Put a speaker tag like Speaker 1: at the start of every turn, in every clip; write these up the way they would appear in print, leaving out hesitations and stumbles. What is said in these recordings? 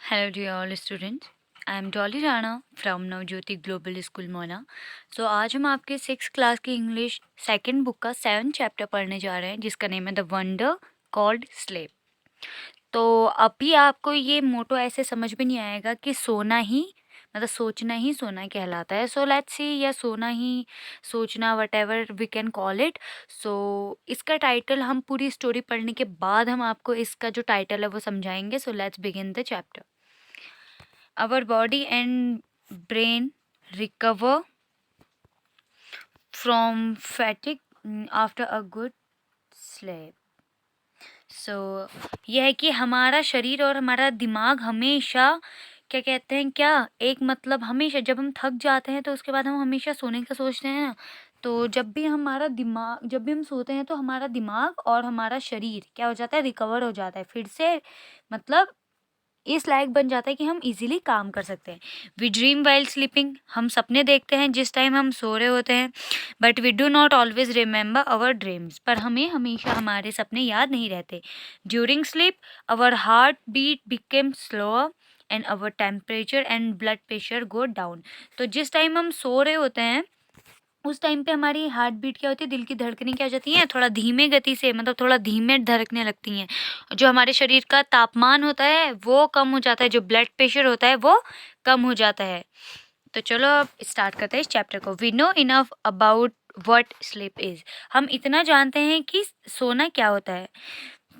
Speaker 1: Hello dear all students. I am Dolly Rana from Navjyoti Global School Mona. So आज हम आपके 6th class की English second book का 7th chapter पढ़ने जा रहे हैं जिसका नेम है द वंडर कॉल्ड स्लेप। तो अभी आपको ये मोटो ऐसे समझ में नहीं आएगा कि सोना ही मतलब सोचना ही सोना कहलाता है। सो लेट्स सी या सोना ही सोचना whatever we can call it. So इसका टाइटल हम पूरी स्टोरी पढ़ने के बाद हम आपको इसका जो टाइटल है वो समझाएंगे। So let's begin the chapter. Our body and brain recover from fatigue after a good sleep. So यह है कि हमारा शरीर और हमारा दिमाग हमेशा क्या कहते हैं क्या एक मतलब हमेशा जब हम थक जाते हैं तो उसके बाद हम हमेशा सोने का सोचते हैं ना। तो जब भी हम सोते हैं तो हमारा दिमाग और हमारा शरीर क्या हो जाता है, रिकवर हो जाता है, फिर से मतलब इस लायक बन जाता है कि हम इजीली काम कर सकते हैं। वी ड्रीम वाइल स्लीपिंग, हम सपने देखते हैं जिस टाइम हम सो रहे होते हैं। But we do not always remember our dreams, पर हमें हमेशा हमारे सपने याद नहीं रहते। During sleep our heart beat became slower and our temperature and blood pressure go down. तो जिस टाइम हम सो रहे होते हैं उस टाइम पे हमारी हार्ट बीट क्या होती है, दिल की धड़कनें क्या हो जाती हैं, थोड़ा धीमे गति से मतलब थोड़ा धीमे धड़कने लगती हैं। जो हमारे शरीर का तापमान होता है वो कम हो जाता है, जो ब्लड प्रेशर होता है वो कम हो जाता है। तो चलो अब स्टार्ट करते हैं इस चैप्टर को। We know enough about what sleep is, हम इतना जानते हैं कि सोना क्या होता है।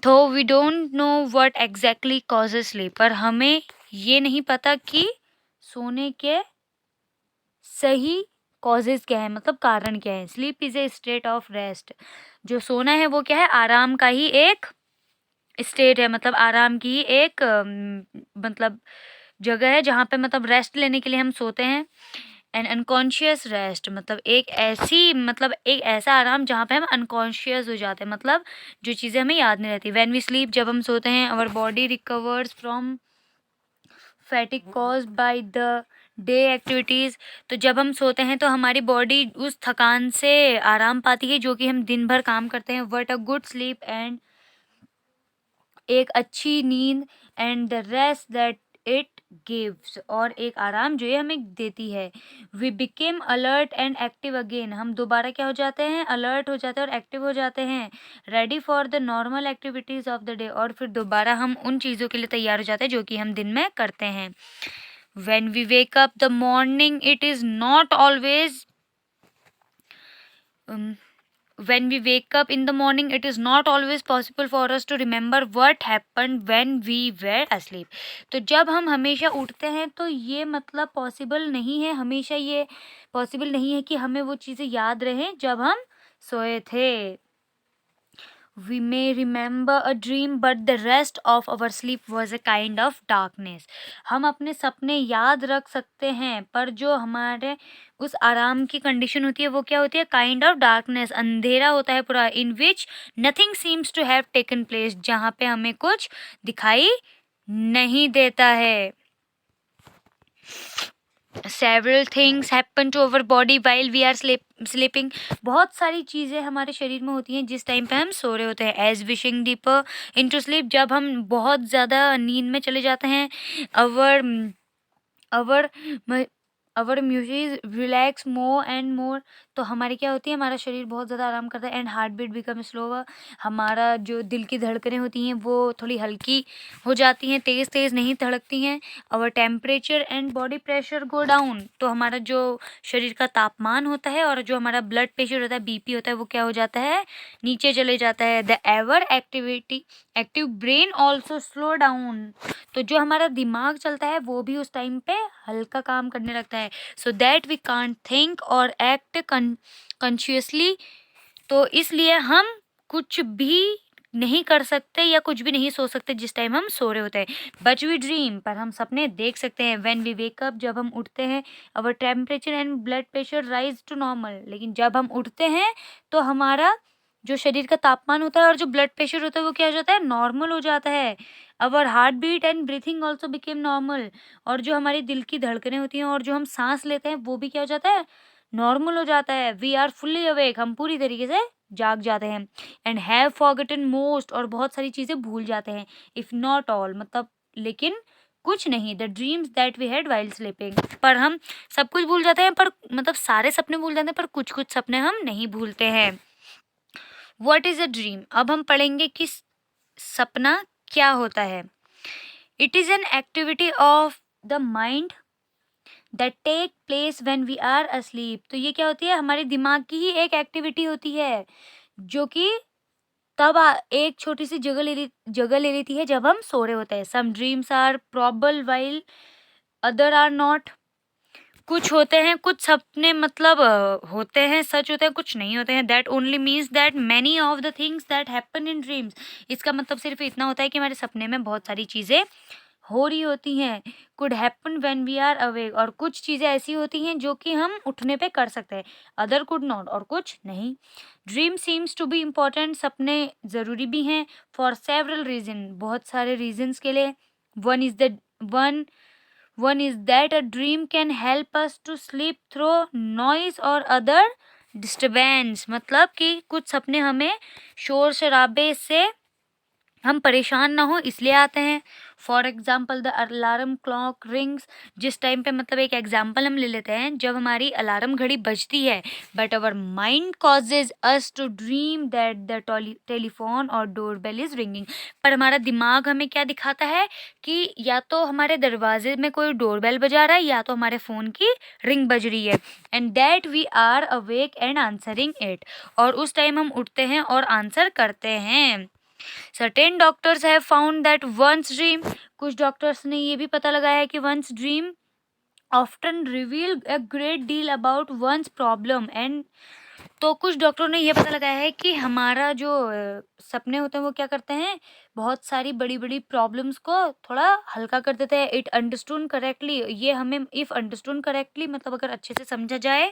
Speaker 1: तो we don't know what exactly causes sleep, पर हमें ये नहीं पता कि सोने के सही कॉजेज क्या है, मतलब कारण क्या है। Sleep is a state of rest, जो सोना है वो क्या है, आराम का ही एक स्टेट है, मतलब आराम की ही एक मतलब जगह है जहाँ पे मतलब रेस्ट लेने के लिए हम सोते हैं। एंड अनकॉन्शियस रेस्ट मतलब एक ऐसा आराम जहाँ पे हम अनकॉन्शियस हो जाते हैं, मतलब जो चीज़ें हमें याद नहीं रहती। व्हेन वी स्लीप, जब हम सोते हैं, our body recovers from fatigue caused by the day activities. तो जब हम सोते हैं तो हमारी बॉडी उस थकान से आराम पाती है जो कि हम दिन भर काम करते हैं। What a good sleep, and एक अच्छी नींद, and the rest that it gives, और एक आराम जो ये हमें देती है। We became alert and active again, हम दोबारा क्या हो जाते हैं, अलर्ट हो जाते हैं और एक्टिव हो जाते हैं। Ready for the normal activities of the day, और फिर दोबारा हम उन चीज़ों के लिए तैयार हो जाते हैं जो कि हम दिन में करते हैं। When we wake up the morning, it is not always when we wake up in the morning, it is not always possible for us to remember what happened when we were asleep. तो जब हम हमेशा उठते हैं तो ये मतलब possible नहीं है, हमेशा ये पॉसिबल नहीं है कि हमें वो चीज़ें याद रहें जब हम सोए थे। We may remember a dream, but the rest of our sleep was a kind of darkness. हम अपने सपने याद रख सकते हैं, पर जो हमारे उस आराम की कंडीशन होती है वो क्या होती है, काइंड ऑफ डार्कनेस, अंधेरा होता है पूरा। In which nothing seems to have taken place, जहाँ पे हमें कुछ दिखाई नहीं देता है। Several things happen to our body while we are sleeping, बहुत सारी चीज़ें हमारे शरीर में होती हैं जिस टाइम पे हम सो रहे होते हैं। As wishing deeper into sleep, जब हम बहुत ज़्यादा नींद में चले जाते हैं। Our our our music relax more and more, तो हमारी क्या होती है, हमारा शरीर बहुत ज़्यादा आराम करता है। And heart beat become slower, हमारा जो दिल की धड़कनें होती हैं वो थोड़ी हल्की हो जाती हैं, तेज़ तेज़ नहीं धड़कती हैं। और temperature and body pressure go down, तो हमारा जो शरीर का तापमान होता है और जो हमारा ब्लड प्रेशर होता है, बीपी होता है, वो क्या हो जाता है, नीचे चले जाता है। The ever active brain also slow down, तो जो हमारा दिमाग चलता है वो भी उस टाइम पे हल्का काम करने लगता है। So that we can't think or act consciously, तो इसलिए हम कुछ भी नहीं कर सकते या कुछ भी नहीं सोच सकते जिस टाइम हम सो रहे होते हैं। बट वी ड्रीम, पर हम सपने देख सकते हैं। व्हेन वी वेक अप, जब हम उठते हैं, our temperature and blood pressure rise to normal, लेकिन जब हम उठते हैं तो हमारा जो शरीर का तापमान होता है और जो ब्लड प्रेशर होता है वो क्या हो जाता है, नॉर्मल हो जाता है। Our heart beat and breathing also became normal, और जो हमारी दिल की धड़कनें होती हैं और जो हम सांस लेते हैं वो भी क्या हो जाता है, नॉर्मल हो जाता है। वी आर फुल्ली अवेक, हम पूरी तरीके से जाग जाते हैं। एंड हैव फॉरगॉटन मोस्ट, और बहुत सारी चीज़ें भूल जाते हैं। इफ़ नॉट ऑल, मतलब लेकिन कुछ नहीं। The dreams that we had while sleeping. पर हम सब कुछ भूल जाते हैं, पर मतलब सारे सपने भूल जाते हैं, पर कुछ कुछ सपने हम नहीं भूलते हैं। What is a dream? अब हम पढ़ेंगे कि सपना क्या होता है। It is an activity of the mind that take place when we are asleep. तो ये क्या होती है? हमारे दिमाग की ही एक एक्टिविटी होती है जो कि तब एक छोटी सी जगह ले लेती है जब हम सो रहे होते हैं। Some dreams are probable while other are not. कुछ होते हैं, कुछ सपने मतलब होते हैं, सच होते हैं, कुछ नहीं होते हैं। That only means that many of the things that happen in dreams. इसका मतलब सिर्फ इतना होता है कि हमारे सपने में बहुत सारी चीज़ें हो रही होती हैं। Could happen when we are awake. और कुछ चीज़ें ऐसी होती हैं जो कि हम उठने पे कर सकते हैं, अदर कुड नॉट, और कुछ नहीं। Dream seems to be important. सपने ज़रूरी भी हैं फॉर सेवरल रीजन, बहुत सारे रीजन्स के लिए। One is the one is that a dream can help us to sleep through noise or other disturbance. मतलब कि कुछ सपने हमें शोर शराबे से हम परेशान ना हो इसलिए आते हैं। For example the alarm clock rings. जिस टाइम पे मतलब एक एग्जाम्पल हम ले लेते हैं, जब हमारी अलार्म घड़ी बजती है, but our mind causes us to dream that the telephone or doorbell is ringing. पर हमारा दिमाग हमें क्या दिखाता है कि या तो हमारे दरवाजे में कोई डोरबेल बजा रहा है या तो हमारे फ़ोन की रिंग बज रही है। And that we are awake and answering it. और उस टाइम हम उठते हैं और आंसर करते हैं। Certain doctors have found that one's dream. कुछ डॉक्टर्स ने ये भी पता लगाया है कि one's dream often reveal a great deal about one's problem and. तो कुछ डॉक्टरों ने ये पता लगाया है कि हमारा जो सपने होते हैं वो क्या करते हैं, बहुत सारी बड़ी बड़ी प्रॉब्लम्स को थोड़ा हल्का कर देते हैं। इट अंडरस्टूड करेक्टली, ये हमें इफ अंडरस्टूड करेक्टली मतलब अगर अच्छे से समझा जाए,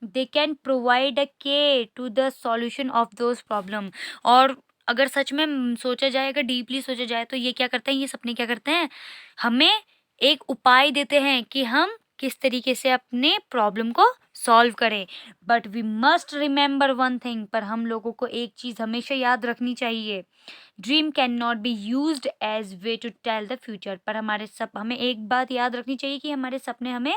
Speaker 1: they can provide a key to the solution of those problem. और अगर सच में सोचा जाए, अगर डीपली सोचा जाए, तो ये क्या करते हैं, ये सपने क्या करते हैं, हमें एक उपाय देते हैं कि हम किस तरीके से अपने प्रॉब्लम को सॉल्व करें। But we must remember one thing. पर हम लोगों को एक चीज़ हमेशा याद रखनी चाहिए। Dream can not be used as way to tell the future. पर हमें एक बात याद रखनी चाहिए कि हमारे सपने हमें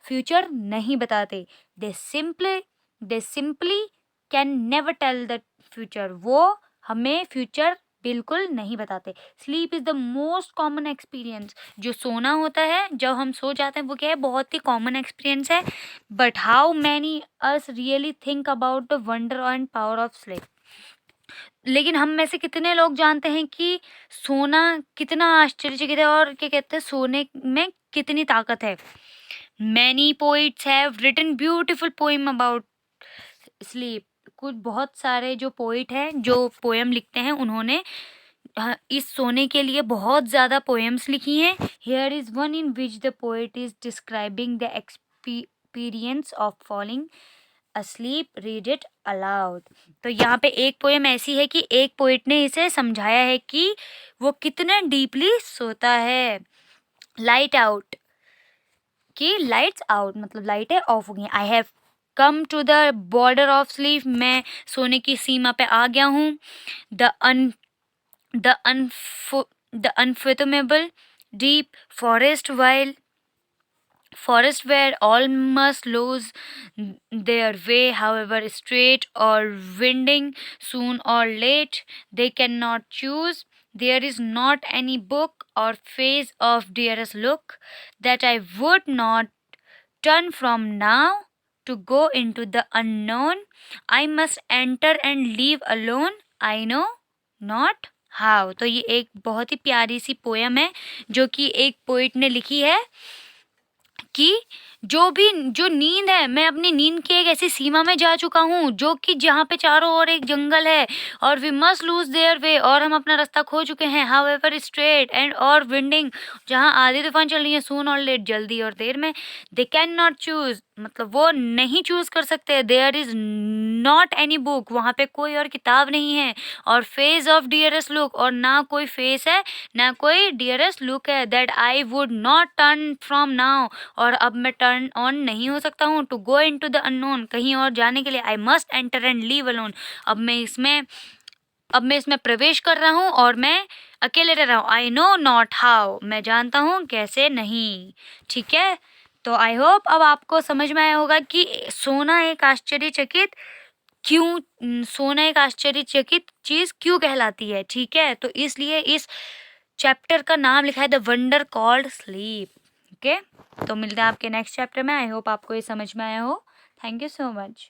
Speaker 1: फ्यूचर नहीं बताते। They simply can never tell the future. वो हमें फ्यूचर बिल्कुल नहीं बताते। Sleep is the most common experience. जो सोना होता है, जब हम सो जाते हैं, वो क्या है, बहुत ही कॉमन एक्सपीरियंस है। But how many us really think about the wonder and power of sleep. लेकिन हम में से कितने लोग जानते हैं कि सोना कितना आश्चर्यचकित है और क्या कहते हैं, सोने में कितनी ताकत है। Many poets have written beautiful poem about sleep. कुछ बहुत सारे जो पोइट हैं, जो पोएम लिखते हैं, उन्होंने इस सोने के लिए बहुत ज़्यादा पोएम्स लिखी हैं। Here is one in which the poet is describing the experience of falling asleep, read it allowed. तो यहाँ पे एक पोएम ऐसी है कि एक पोइट ने इसे समझाया है कि वो कितने डीपली सोता है। लाइट आउट, कि लाइट्स आउट मतलब लाइटें ऑफ हो गई। I have come to the border of sleep. मैं सोने की सीमा पे आ गया हूँ। The un the unfathomable deep forest where all must lose their way, however straight or winding, soon or late they cannot choose. There is not any book or phase of dearest look that I would not turn from now to go into the unknown. I must enter and leave alone, I know not how। तो ये एक बहुत ही प्यारी सी poem है जो कि एक poet ने लिखी है कि जो नींद है, मैं अपनी नींद की एक ऐसी सीमा में जा चुका हूँ जो कि जहाँ पे चारों ओर एक जंगल है, और we must lose their way, और हम अपना रास्ता खो चुके हैं। However straight and or winding, जहाँ आधी तूफान चल रही है, सून और लेट, जल्दी और देर में। दे कैन नॉट चूज, मतलब वो नहीं चूज कर सकते। There is not any book, वहाँ पे कोई और किताब नहीं है। और फेस ऑफ डियरेस्ट लुक, और ना कोई फेस है ना कोई डियरेस्ट लुक है। That I would not turn from now, और अब मैं टर्न ऑन नहीं हो सकता हूँ। To go into the unknown, कहीं और जाने के लिए। I must enter and leave alone, अब मैं इसमें प्रवेश कर रहा हूँ और मैं अकेले रह रहा हूँ, आई नो नॉट हाउ, मैं जानता हूँ कैसे नहीं। ठीक है, तो आई होप अब आपको समझ में आया होगा कि सोना एक आश्चर्यचकित चीज क्यों कहलाती है। ठीक है, तो इसलिए इस चैप्टर का नाम लिखा है the wonder called sleep. Okay, तो मिलते हैं आपके नेक्स्ट चैप्टर में। आई होप आपको ये समझ में आया हो। Thank you so much.